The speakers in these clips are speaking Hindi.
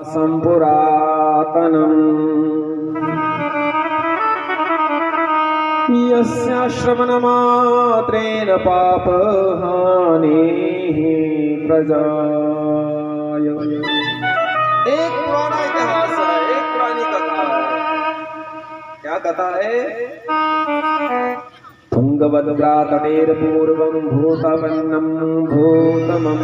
संपुरातनम् यस्य श्रवणमात्रेण पापहानिः प्रजाय। एक पुराना इतिहास है, एक पुरानी कथा है। क्या कथा है? तुंगभद्रा तटेर पूर्वं भूतवन्नं भूतमम्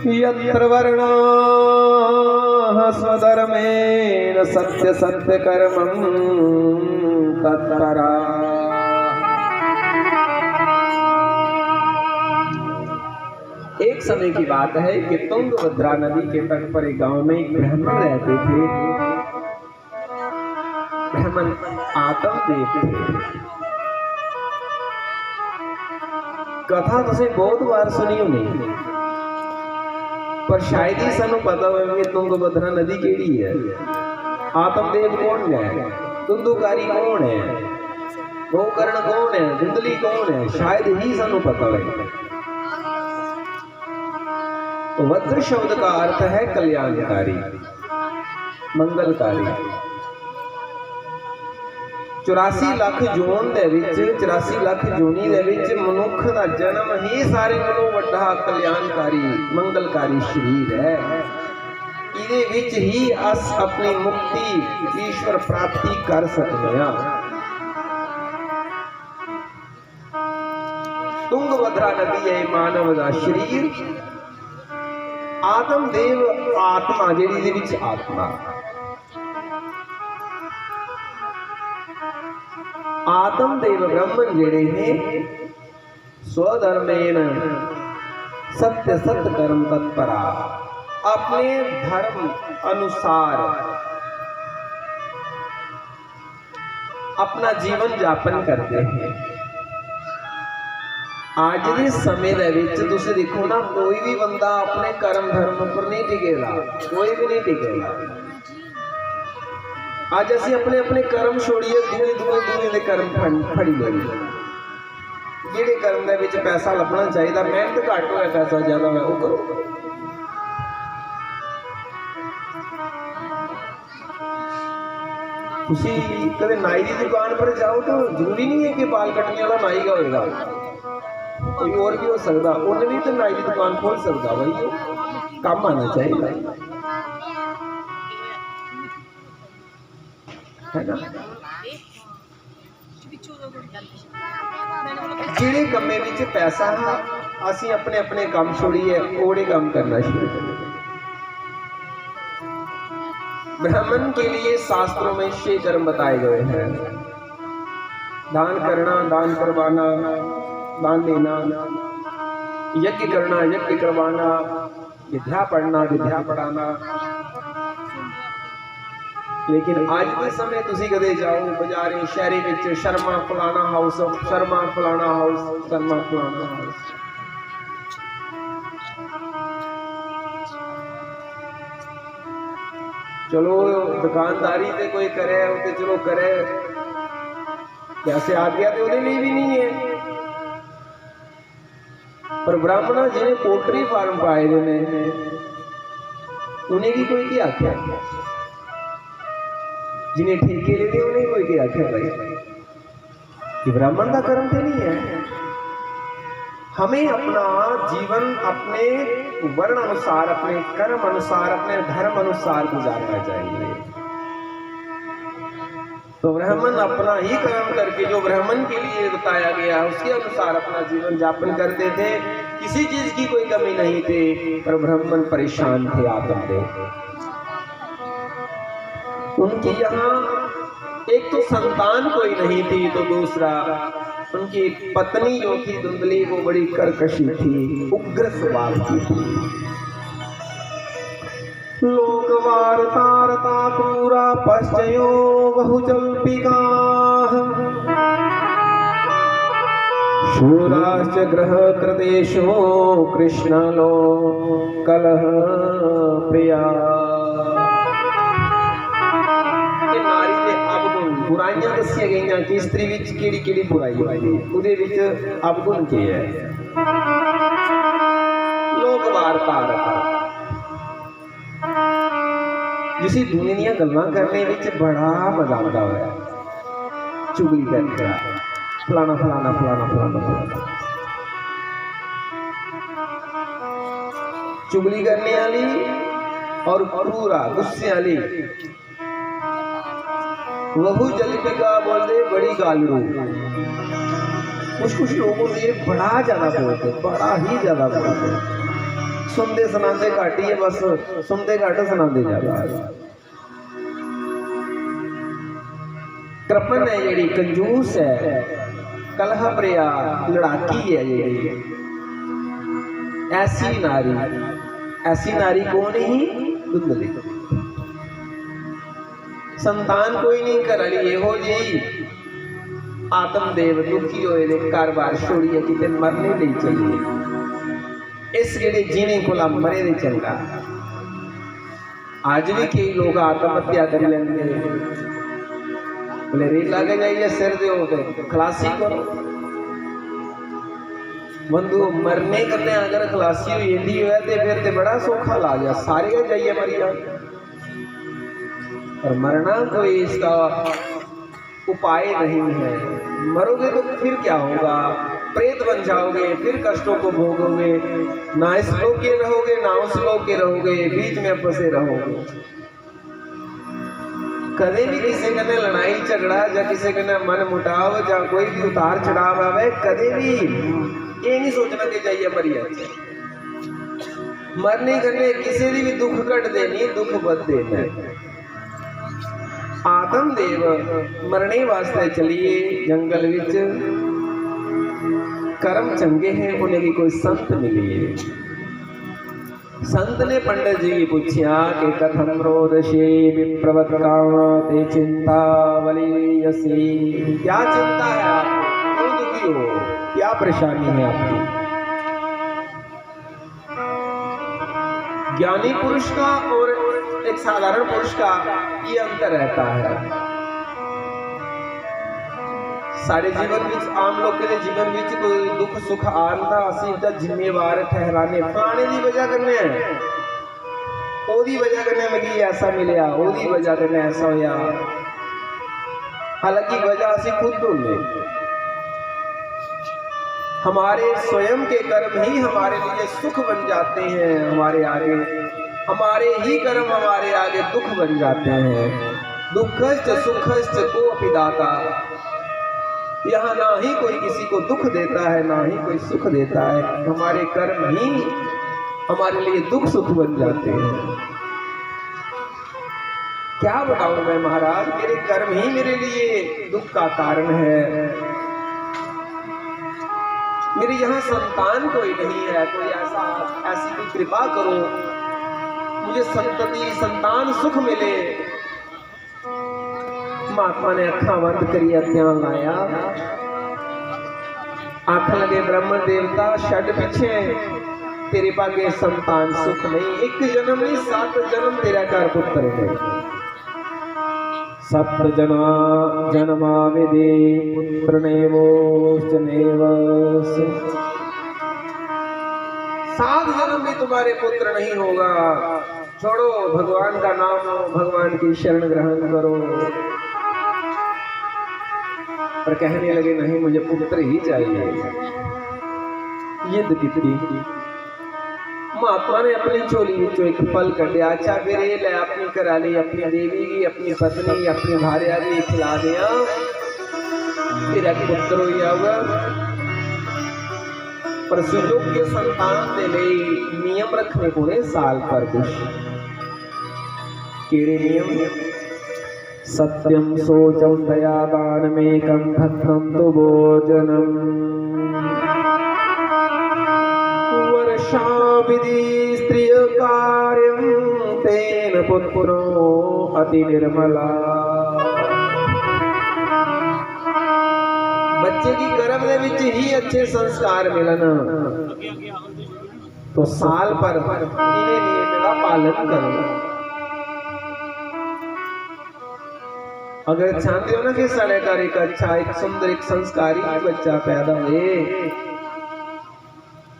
यत्र वर्णाः स्वधर्मेण सत्य सत्य कर्मं तत्परा। एक समय की बात है कि तुंगभद्रा नदी के तट पर एक गांव में एक ब्राह्मण रहते थे। ब्राह्मण आत्मदेव थे। कथा तुसे बहुत बार सुनी होनी, पर शायद ही सानू पता हो कि तुंगभद्रा नदी केड़ी है, आत्मदेव कौन है, धुंधुकारी कौन है, गोकर्ण कौन है, धुंधली कौन है, शायद ही सानू पता है। तो वज्र शब्द का अर्थ है कल्याणकारी, मंगलकारी। 84 लाख जोन दे विच 84 लाख जोनी दे विच मनुख दा जन्म ही सारे कोलों वड्डा कल्याणकारी मंगलकारी शरीर है। इहदे विच ही अस अपनी मुक्ति ईश्वर प्राप्ति कर सकते हैं। तुंगभद्रा नदी है मानव दा शरीर। आत्मदेव आत्मा जेड़ी दे विच आत्मा, आत्मदेव ब्रह्मन जेड़े हैं स्वधर्मेण सत्य सत्य कर्म तत्परा, अपने धर्म अनुसार अपना जीवन यापन करते हैं। आज के समय दे विच तुसीं देखो ना, कोई भी बंदा अपने कर्म धर्म पर नहीं टिकेगा, कोई भी नहीं टिकेगा। आज असी अपने अपने कर्म छोड़िए, दूए दे कर्म फड़ी लईए। जिहड़े कर्म दे विच पैसा लभना चाहिए, मेहनत घट होए पैसा ज्यादा होए, वो करो। तुसीं कदे नाई की दुकान पर जाओ तो जरूरी नहीं है कि बाल कटने वाला नाई का होएगा, कोई और भी हो सकता, उन्हें भी तो नाई की दुकान खोल सकता। भाई काम आना चाहिए, है ना। जिहड़े कम्मे विच पैसा है, असीं अपने अपने काम छोड़िए, ओड़े काम करना शुरू करें। ब्राह्मण के लिए शास्त्रों में 6 कर्म बताए गए हैं। दान करना, दान करवाना, दान देना, यज्ञ करना, यज्ञ करवाना, विद्या पढ़ना, विद्या पढ़ाना। लेकिन आज के समय तुसी कदे जाओ बाजारे शहरी विच, शर्मा फलाना हाउस, शर्मा फलाना हाउस, शर्मा फलाना हाउस। चलो दुकानदारी ते कोई करे, ते चलो करे, कैसे आज्ञा तो उहदे लिए भी नहीं है। पर ब्राह्मण जिन्हें पोल्ट्री फार्म पाए ने, उन्हें भी कोई क्या आख्या, जिन्हें ठेके लेते उन्हें कोई क्या आख्या। भाई ये ब्राह्मण का कर्म तो नहीं है। हमें अपना जीवन अपने वर्ण अनुसार, अपने कर्म अनुसार, अपने धर्म अनुसार गुजारना चाहिए। तो ब्राह्मण अपना ही कर्म करके, जो ब्राह्मण के लिए बताया गया उसके अनुसार अपना जीवन यापन करते थे। किसी चीज की कोई कमी नहीं थी, पर ब्राह्मण परेशान थे आत्मदेव। उनकी यहाँ एक तो संतान कोई नहीं थी, तो दूसरा उनकी पत्नी जो थी धुंधली, वो बड़ी कर्कशी थी, उग्र स्वभाव की थी। लोक वार्तारता क्रूरा पश्चयो बहुजल्पिकाः शूराश्च ग्रह कृतेषु कृष्णलो कलह प्रिया। बुराइयां दसिया गई कि स्त्री विच केड़ी केड़ी बुराई है, उहदे विच अवगुण की है। लोक वार्ता जिसी दुनिया ਦੀਆਂ ਗੱਲਾਂ करने ਵਿੱਚ बड़ा मजा आता है। चुगली करके फलाना फलाना फलाना फलाना फलाना, चुगली करने वाली और पूरा गुस्से वाली वहू जल पिका बोल दे बड़ी गालू। कुछ लोगों ने बड़ा ज्यादा बोलते, बड़ा ही ज्यादा बोलते, सुनते सुनाते घट ही है, बस सुनते घट सुनाते ज्यादा। कृपण है जी, कंजूस है, कलह प्रिया लड़ाकी है जी, ऐसी नारी कौन ही धुंधली। संतान कोई नहीं कर ली हो जी आत्मदेव दुखी होए दे घर बार छोड़िए किते मरने नहीं चलिए। इस जेड़े जीने को मरे दे चंगा। आज भी कई लोग आत्महत्या कर लेंगे, बोले रेल लागे जाइए सिर दे खलासी करो। बंधु मरने करने अगर खलासी हुई है तो फिर तो बड़ा सौखा ला गया, सारे जाइए मरी जा। और मरना कोई इसका उपाय नहीं है। मरोगे तो फिर क्या होगा, प्रेत बन जाओगे, फिर कष्टों को भोगोगे, ना इस लोक के रहोगे ना उस लोक के रहोगे, बीच में फंसे रहोगे। कदे भी किसी कने लड़ाई झगड़ा या किसी कने मन मुटाव या कोई भी उतार चढ़ाव आवे, कदे भी ये नहीं सोचना कि जाइए मरिया। मरने करने किसी भी दुख कट देनी, दुख बद देना। आत्मदेव मरने वास्ते चलिए जंगल विच, कर्म चंगे हैं उन्हें की कोई संत मिलिए। संत ने पंडित जी पूछा कि कथम रोदशे विप्रवत्काते चिंतावलीयसी, क्या चिंता है आपको, क्यों दुखी हो, क्या परेशानी है आपकी। ज्ञानी पुरुष का और एक साधारण पुरुष का ये अंतर रहता है। सारे जीवन विच आम लोग के जीवन विच कोई दुख सुख आंदा असीं तां जिम्मेवार ठहराने, फलाने दी वजह करने ओदी वजह करने मिली ऐसा मिलया, ओदी वजह करने ऐसा होया। हालांकि वजह असीं खुद ढूंढे, हमारे स्वयं के कर्म ही हमारे लिए सुख बन जाते हैं। हमारे आगे हमारे ही कर्म हमारे आगे दुख बन जाते हैं। दुखश्च सुखश्च को अपि दाता, यहाँ ना ही कोई किसी को दुख देता है ना ही कोई सुख देता है, हमारे कर्म ही हमारे लिए दुख सुख बन जाते हैं। क्या बताऊं मैं महाराज, मेरे कर्म ही मेरे लिए दुख का कारण है। मेरे यहाँ संतान कोई नहीं है, कोई ऐसी कोई कृपा करो मुझे संतति संतान सुख मिले। महात्मा ने अखा बंद करी ध्यान लाया, आख लगे ब्रह्म देवता छड़ पीछे, तेरे पागे संतान सुख नहीं। एक जन्म नहीं 7 जन्म तेरा घर पुत्र है। 7 जन्मा विदे पुत्र नेवोश्च नेवस, 7 जन्म भी तुम्हारे पुत्र नहीं होगा। छोड़ो, भगवान का नाम लो, भगवान की शरण ग्रहण करो। पर कहने लगे नहीं मुझे पुत्र ही चाहिए। जिद की महात्मा ने अपनी झोली में एक फल कटिया, अच्छा फिर ये ले अपनी करा ली, अपनी देवी की, अपनी पत्नी, अपनी भार्या की खिला दिया, फिर एक पुत्र हो जाऊगा। पर सुयोग्य संतान के लिए नियम रखने को ने साल पर कुछ केड़े नियम, सत्यम सोचम दया दानमेकं भद्रं तु भोजनम, वर्षाविधि स्त्रिय कार्यं तेन पुत्रो अति निर्मला। बच्चे की गर्भ दे विच ही अच्छे संस्कार मिलन तो साल पर इन्हें नियम का पालन करो। अगर चाहते हो ना कि साढ़े घर एक अच्छा, एक सुंदर, एक संस्कारी बच्चा पैदा हो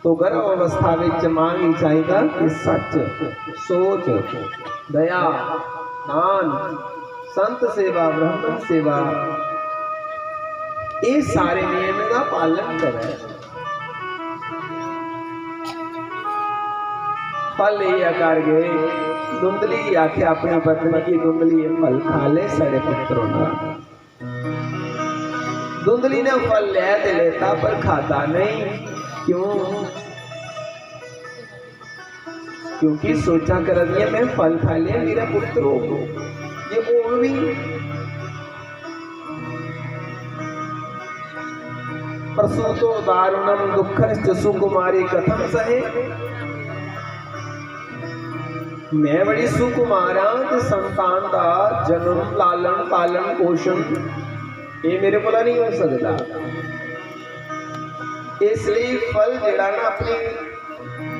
तो गर्भ अवस्था में मांग ही चाहिए कि सच, सोच, दया, दान, संत सेवा, ब्राह्मण सेवा, ये सारे नियम का पालन करे। फल ये कर गए, धुंधली की आख्या अपनी पत्नी की, धुंधली ये फल खा ले साढ़े पुत्रों का। धुंधली ने फल ले तो लेता पर खाता नहीं। क्यों? क्योंकि सोचा कर दिया मैं फल खा लिया मेरा पुत्र हो ये बोल भी। प्रसूतो दारुणम दुखश्च सुकुमारी कथम सहे। मैं बड़ी सुकुमार हाँ ते संतान का जन्म लालन पालन पोषण ये मेरे को नहीं हो सकता। इसलिए फल जड़ा ना अपनी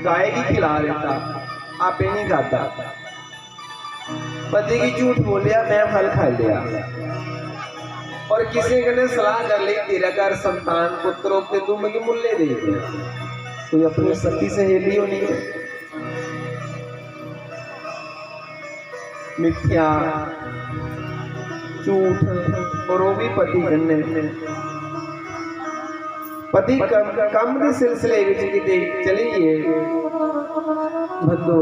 गाय की खिला देता, आपे नहीं खाता। पति की झूठ बोलिया मैं फल खा लिया, और किसी ने सलाह कर ली तेरा घर संतान पुत्रों के तुम मुझे मूल्य दे दे, कोई अपनी सखी सहेली होनी है। मिथ्या झूठ, और वो भी पति कन्ने पति कम के सिलसिले विच किते चलीए बंदो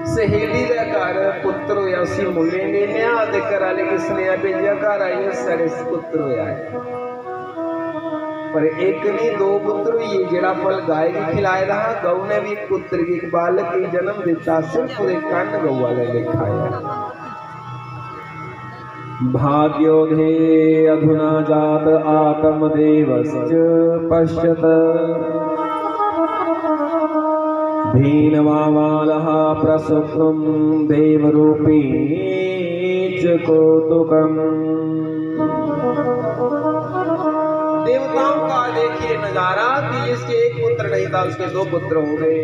सहेली का घर पुत्र होया उसी मुले ने न्याय दे घर वाले किसने भेजा घर आई सारे पुत्र होया है। पर एक नहीं दो पुत्र हुई जेड़ा फल गाय की खिलाए रहा। गऊ ने भी एक पुत्र की बालक की जन्म दिता, सिर्फ उसके कान गऊ वाले ने खाया। भाग्योधे अधुना जात आत्मदेवश्च पश्यत भीनवामालः प्रसुप्तं देवरूपी च कौतुकम्। देवताओं का देखिए नजारा कि इसके एक पुत्र नहीं था, उसके दो पुत्र हो गए।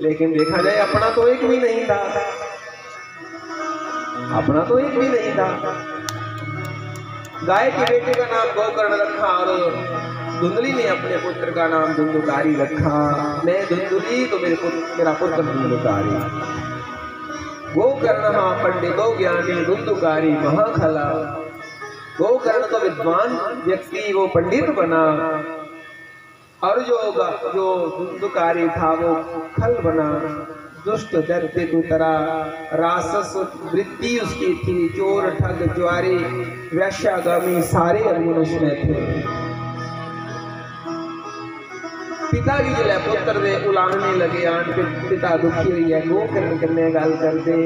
लेकिन देखा जाए अपना तो एक भी नहीं था, अपना तो एक भी नहीं था। गाय के बेटे का नाम गोकर्ण रखा और धुंधली ने अपने पुत्र का नाम धुंधुकारी रखा। मैं धुंधली तो मेरा पुत्र धुंधुकारी। गोकर्ण हाँ पंडितो ज्ञानी, धुंधुकारी महाखला। गोकर्ण तो विद्वान व्यक्ति, वो पंडित बना, और जो धुंधुकारी था वो खल बना। दुष्ट दैत्य की तरह रासस वृत्ति उसकी थी। चोर ठग ज्वारी वैश्यागामी सारे अवगुण उसमें थे। पिता की जो पुत्र दे उलाहने लगे आन पिता दुखी हुई है। गोकर्ण करने गल करते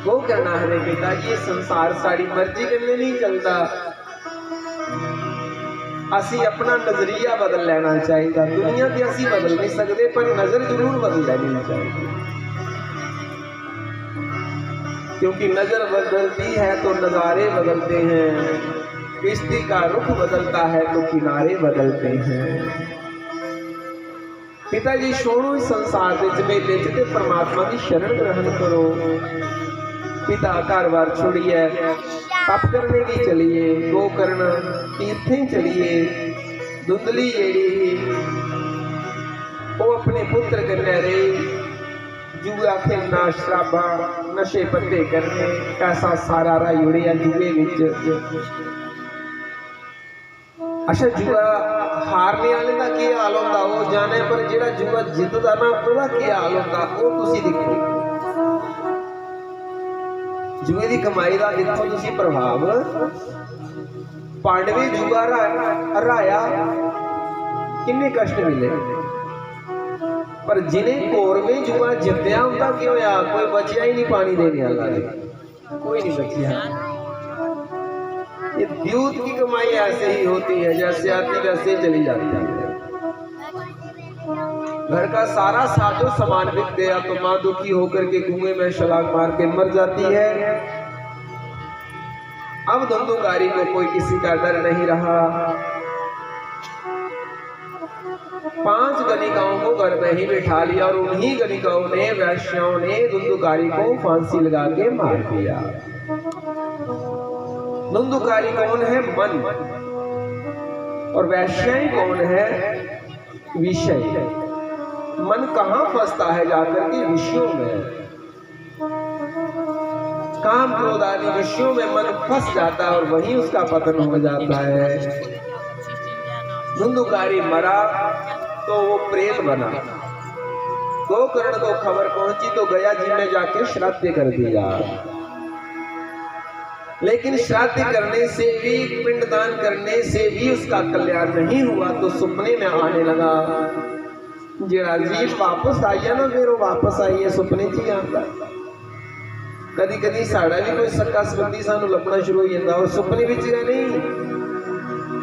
गोकर्ण हरे पिता जी संसार साड़ी मर्जी करने नहीं चलता, असी अपना नजरिया बदल लेना चाहिए। दुनिया की असी बदल नहीं सकते पर नजर जरूर बदल लेनी चाहिए, क्योंकि नजर बदलती है तो नजारे बदलते हैं। किश्ती का रुख बदलता है तो किनारे बदलते हैं। पिताजी छोड़ो इस संसार के मेले च परमात्मा की शरण ग्रहण करो। पिता घर बार छोड़िए तप करने की चलिए, गोकर्ण तीर्थे चलिए। धुंधली जेड़ी वो अपने पुत्र कन्या रही, जुआ खेलना, शराबा नशे पत्ते करने, पैसा सारा राह जुड़िया जुए विच। अच्छा जुआ हारने वाले का की हाल होता वो जाने, पर जेड़ा जुआ जितदा ना उसका की हाल होता वो तुसी देखो। जुए की कमाई का देखो तुसी प्रभाव। पांडवे जुआ हराया किन्ने कष्ट मिले, पर जिन्हें कौरवे जुआ जितया उनका क्यों होया? कोई बचिया ही नहीं पानी देने वाला, कोई नहीं बचिया। ये द्यूत की कमाई ऐसे ही होती है, जैसे आती वैसे चली जाती है। घर का सारा साजो सामान बिक गया तो माँ दुखी होकर के कुएं में छलांग मार के मर जाती है। अब धुंधुकारी को कोई किसी का डर नहीं रहा। 5 गणिकाओं को घर में ही बिठा लिया और उन्हीं गणिकाओं ने वैश्याओं ने धुंधुकारी को फांसी लगा के मार दिया। धुंधुकारी कौन है? मन। और वैश्याएं कौन है? विषय। मन कहाँ फंसता है? जाकर के विषयों में। काम क्रोध आदि विषयों में मन फंस जाता है और वहीं उसका पतन हो जाता है। धुंधुकारी मरा तो वो प्रेत बना। गोकर्ण को खबर पहुंची तो गया जी में जाके श्राद्ध कर दिया। लेकिन श्राद्ध करने से भी, पिंडदान करने से भी उसका कल्याण नहीं हुआ तो सपने में आने लगा जरा जीव वापस आई है ना, फिर वो वापस आई है सुपने च ही आता। कदी कदी साड़ा भी कोई सक्का संबंधी सानू लभना शुरू हो जाता और सुपने विच नहीं,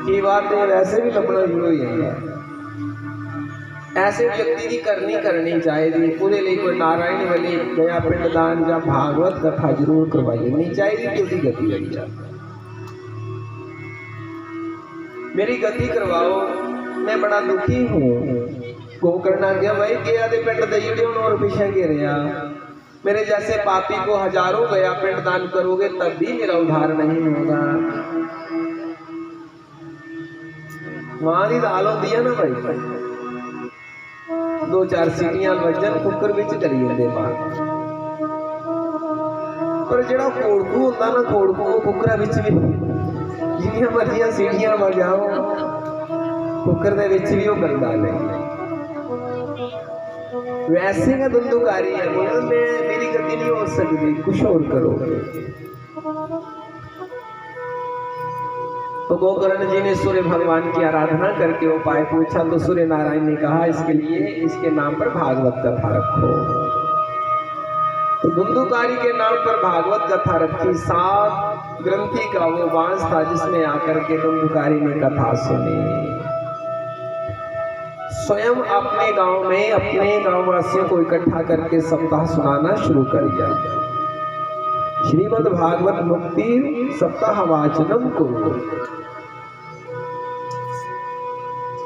कई बार तो वैसे भी लभना शुरू हो जाता। ऐसे व्यक्ति की करनी चाहिए। पूरे लिए कोई नारायण वाली गया पिंडदान या भागवत कथा जरूर करवाई चाहिए कि उसकी गति लगी जाए। मेरी गति करवाओ, मैं बड़ा दुखी हूँ। गोकर्ण आ गया भाई गया दे पिंड दे और पीछे घेरिया। मेरे जैसे पापी को हजारों गया पिंडदान करोगे तब भी मेरा उद्धार नहीं होगा। वहां की दाल होती है ना भाई, 2-4 सीटियां वजन कुकर विच करी जाते बाहर। पर जेड़ा खोड़कू होता ना, खोड़कू वो कुकर विच भी जिन्नियां मर्जियां सीटियां बजाओ कुकर दे विच भी वो करदा नहीं। वैसे का धुंधुकारी है, बोला मैं मेरी गति नहीं हो सकती, कुछ और करो। तो गोकर्ण जी ने सूर्य भगवान की आराधना करके उपाय पूछा तो सूर्य नारायण ने कहा इसके लिए इसके नाम पर भागवत कथा रखो। तो धुंधुकारी के नाम पर भागवत कथा रखी। 7 ग्रंथि का वो बांस था जिसमें आकर के धुंधुकारी ने कथा सुनी। स्वयं अपने गांव में अपने गांव वासियों को इकट्ठा करके सप्ताह सुनाना शुरू कर दिया। श्रीमद् भागवत मुक्ति सप्ताह वाचनम कुरु।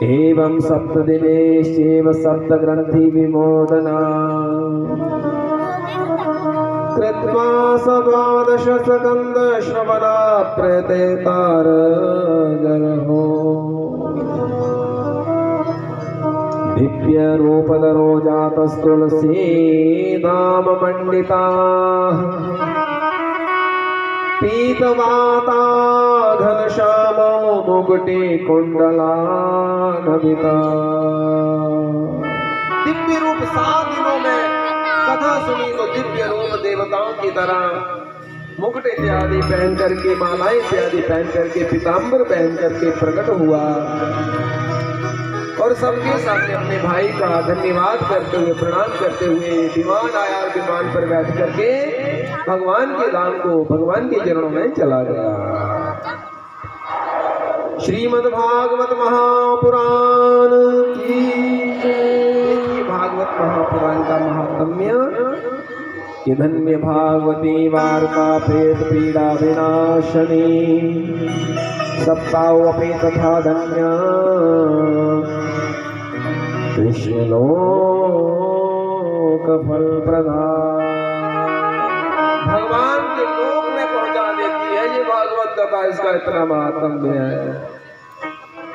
एवं सप्तदिनेश्चैव सप्तग्रन्थि विमोदना कृत्वा सद्वादश स्कन्द श्रवणा प्रतेतार जरहो। दिव्य रूपधरो जातस्तुलसी नाम मंडिता पीतवाता घनश्यामो मुकुटे कुंडलान्विता। दिव्य रूप 7 दिनों में कथा सुनी तो दिव्य रूप देवताओं की तरह मुकुट इत्यादि पहन करके, मालाएं इत्यादि पहन करके, पीताम्बर पहन करके प्रकट हुआ और सबके सामने अपने भाई का धन्यवाद करते हुए, प्रणाम करते हुए विमान आया और विमान पर बैठ करके भगवान के धाम को, भगवान के चरणों में चला गया। श्रीमद् भागवत महापुराण की भागवत महापुराण का महात्म्य कि धन्य भागवती वार्ता प्रेत पीड़ा विनाशनी सप्ताहोपि तथा धन्य कृष्ण लोक फल प्रदान। भगवान के लोक में पहुंचा देती है ये भागवत कथा। इसका इतना महात्म्य है।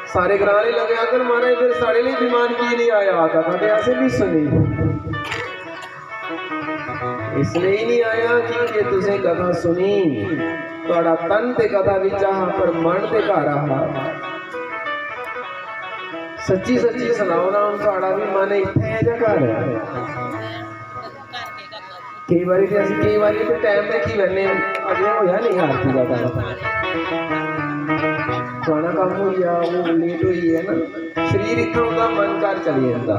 सारे ग्राने लगे आकर मारे फिर सारे लिए विमान की नहीं आया कथा तो ऐसे भी सुनी, इसलिए ही नहीं आया कि तुझे कथा सुनी थोड़ा तन ते कथा भी चाह पर मन ते का रहा। सच्ची सच्ची सुनाओ ना हम थोड़ा भी मन इतने है जगह है। कई बारी तो टाइम देखी मैंने अगले हो या नहीं आती ज्यादा थोड़ा कम हो गया वो लेट हुई है ना, शरीर इतना होता मन कार चली जाता।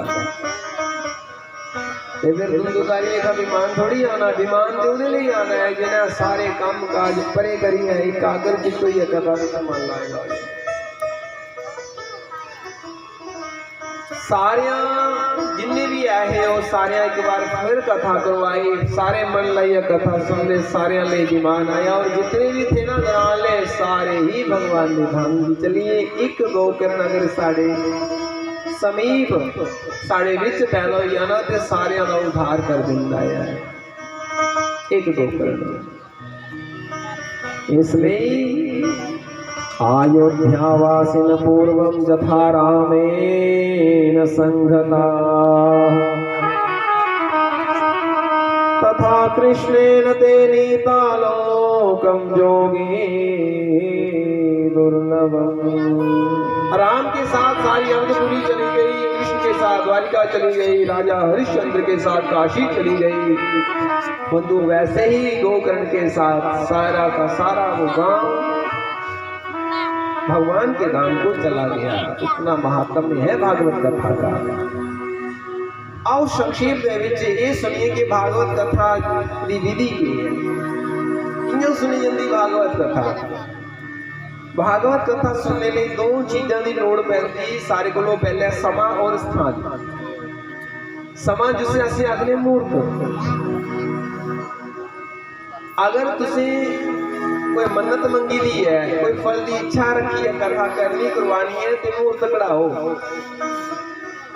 फिर धुंधुकारी लेखा विमान थोड़ी आना, विमान तो उन्हें नहीं आना है जिन्हें सारे काम काज परे करी है। एक कागर की तो ये कथा संभाल लाएगा। सारे जिन्ने भी आए हो सारे एक बार फिर कथा करवाई, सारे मन लाइए कथा सुन ले, सारे ले विमान आया और जितने भी थे ना ग्राले सारे ही भगवान ने धाम। चलिए एक गोकर्ण अगर साढ़े समीप साढ़े विच पैदा हो जाना तो सारे का उद्धार कर दिंदा है एक गोकर्ण। इसलिए अयोध्यावासिन पूर्वं यथा रामेण संगता तथा कृष्णेन ते नीतालोकं जोगी दुर्लभम। राम के साथ सारी अवधपुरी चली गई, कृष्ण के साथ द्वारिका चली गई, राजा हरिश्चंद्र के साथ काशी चली गई, बंधु वैसे ही गोकर्ण के साथ सारा का सारा वो गांव भगवान के धाम को चला गया। इतना महात्म्य है भागवत कथा का। आओ संक्षेप ये सुनिए कि भागवत कथा की विधि की है। इं सुनी जाती भागवत कथा। भागवत कथा सुनने लिए दो चीज़ों की लोड़ पैंती। सारे को पहले समा और स्थान। समा जिसे असीं आखने मुहूर्त। अगर तुसी कोई मन्नत मंगी दी है, कोई फल की इच्छा रखी है, कथा करनी करवानी है तो मुहूर्त कढ़ाओ।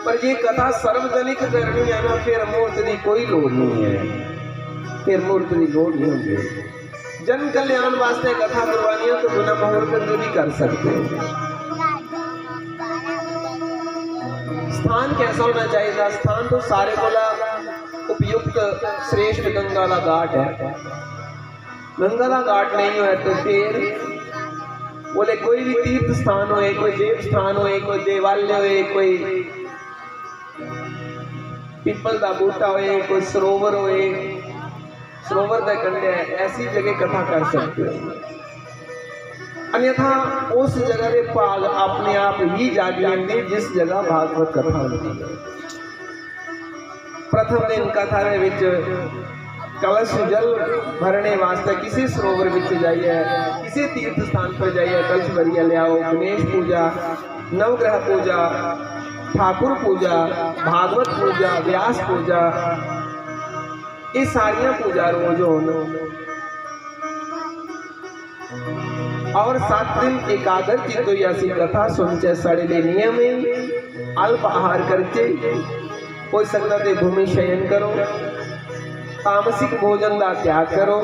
पर ये कथा सार्वजनिक करनी है ना, फिर मुहूर्त की कोई लोड़ नहीं है। फिर मुहूर्त की लोड़ नहीं होती। जन कल्याण वास्ते कथा करवानी है तो बिना मुहूर्त के भी कर सकते हैं। स्थान कैसा होना चाहिए? स्थान तो सारे बोला उपयुक्त श्रेष्ठ गंगाला घाट है। गंगाला घाट नहीं हो तो फिर बोले कोई भी तीर्थ स्थान हो, कोई देव स्थान हो, कोई देवालय हो, कोई पीपल का बूटा हो, कोई सरोवर हो, सरोवर का कंढे ऐसी जगह कथा कर सकते हो। अन्यथा उस जगह के भाग अपने आप ही जाग लेंगे जिस जगह भागवत कथा होती है। प्रथम दिन कथा कलश जल भरने वास्ते किसी सरोवर में जाइए, किसी तीर्थ स्थान पर जाइए, कलश भरिया ले आओ। गणेश पूजा, नवग्रह पूजा, ठाकुर पूजा, भागवत पूजा, व्यास पूजा, ये सारिया पूजा रोज हो। और 7 दिन एकाग्र चित्त ऐसी कथा सुनचे सड़े नियम अल्प आहार करके कोई सकता ते भूमि शयन करो, तामसिक भोजन का त्याग करो,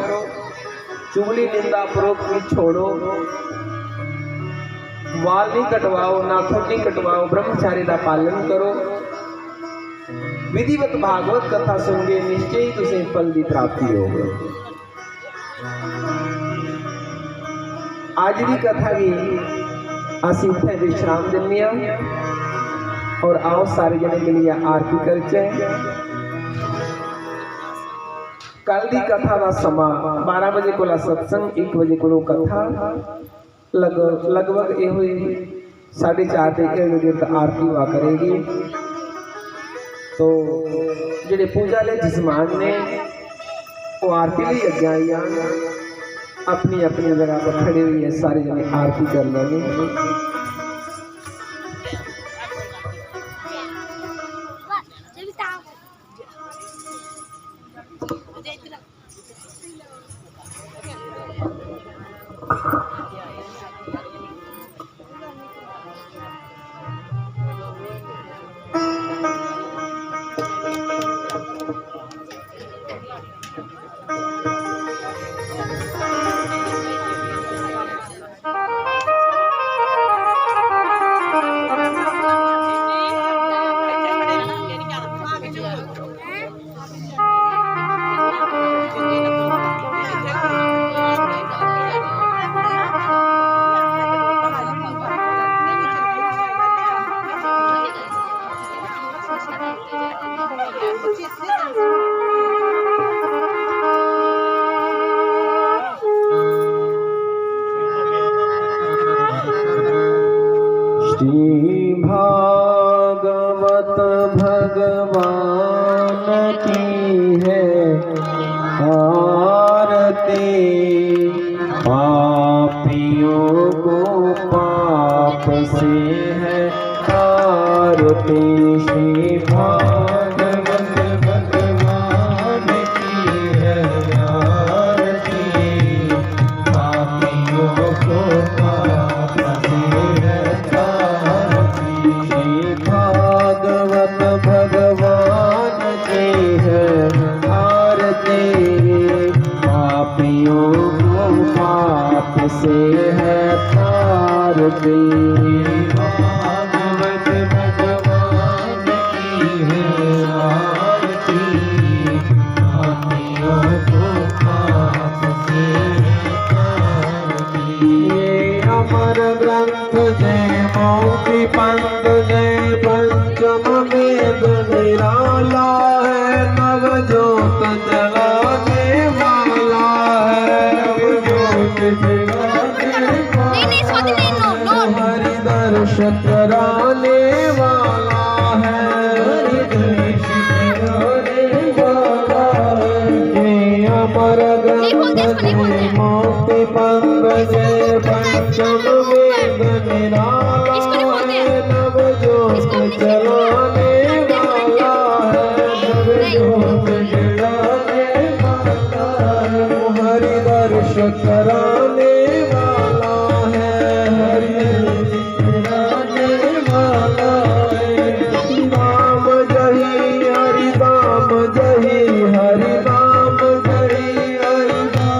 चुगली निंदा परोक्ष छोड़ो, वाल नहीं कटवाओ, नाखून नहीं कटवाओ, ब्रह्मचारी का पालन करो। विधिवत भागवत कथा सुनगे निश्चय ही तुझे फल की प्राप्ति होगी। आज की कथा की असी उठे विश्राम दिने और आओ सारे जने मिलिए आरती करचे। कल की कथा का समा 12 बजे को सत्संग, 1 बजे को कथा, लगभग ये 4:30 तक आरती हुआ करेगी। तो जेडे पूजा ले जिसमान ने वो आरती ली अगे आई अपनी अपनी जगह पर खड़े हुई है, सारे जने आरती कर लेंगे। श्री भागवत भगवान की है आरती, पापियों को पाप से है आरती। श्री भागवत भगवान की है आरती, पापियों को पाप से है आरती। श्री भागवत भगवान की है आरती, पापियों को पाप से है तारती। भागवत भगवान की है आरती, पापियों कर ग्रंथ मोक्ति पंकज पंचम वेद निराला है नव जोत चलाने वाला है नव जोत जलाने वाला है हरि दर्श कराने वाला है हरि कराने वाला है नाम जही हरि नाम जही हरि नाम जही हरि नाम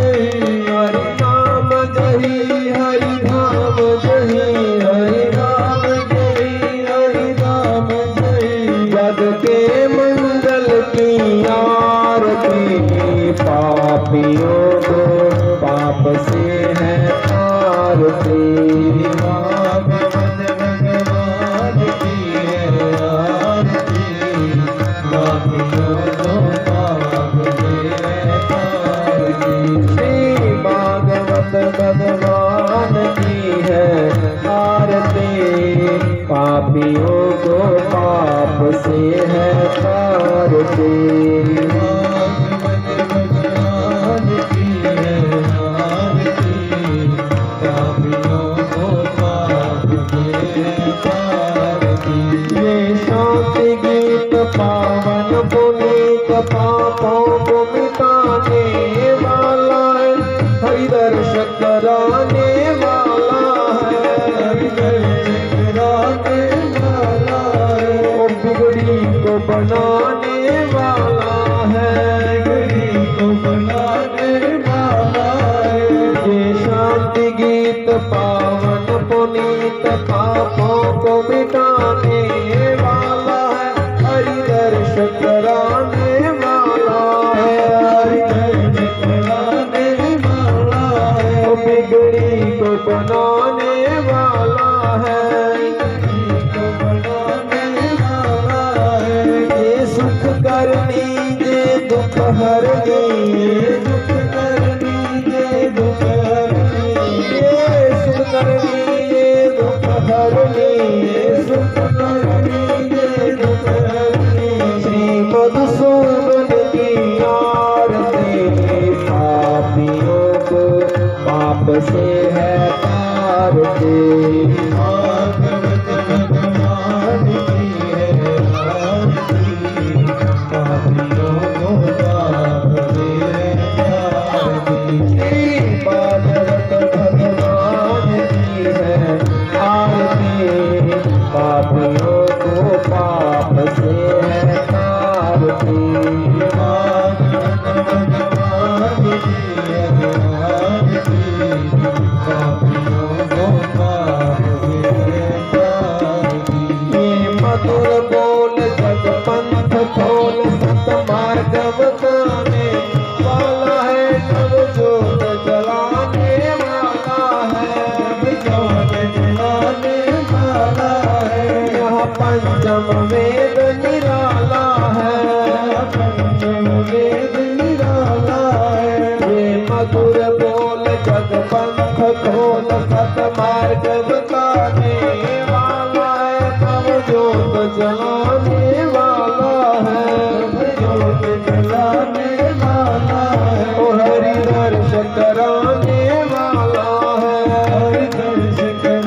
जही हरि नाम जही हरि नाम जही हरि नाम जही हरि नाम जही जग के मंगल की आरती पापियों को पाप से है आरती भगवान की है आरती पापियों को पाप से है आरती श्री भागवत भगवान की है आरती पापियों को पाप से है आरती पावन पुनीत पापों को मिटाने वाला है हरि दर्श कराने वाला है हरि दर्श कराने वाला है ओ बिगड़ी को बनाने वाला है बिगड़ी को बनाने वाला है ये शांति गीत पावन पुनीत पापों को मिटाने वाला है हरि दर्श कराने वाला है हरि दर्श कराने वाला है ओ बिगड़ी को बनाने वाला है को बनाने वाला है ये सुख करनी ये दुख हरनी ये सुख करनी ये दुख हरनी ये सुख करनी ये दुख हरनी ये सुख करनी ये दुख हरनी मधुसूदन की आरती पापियों को पाप से है तारती भागवत भगवान की है आरती पापियों को पाप से है तारती भागवत भगवान की है आरती पापियों को पाप से है मधुर बोल जग पंथ खोल सत मार्ग बताने वाला है नव जोत जलाने वाला है जोत जलाने वाला है यहाँ पंचम वेद निराला है पंचम वेद निराला है ये मधुर बोल जग पंथ खोल सत मार्ग बताने वाला है नव जोत जलाने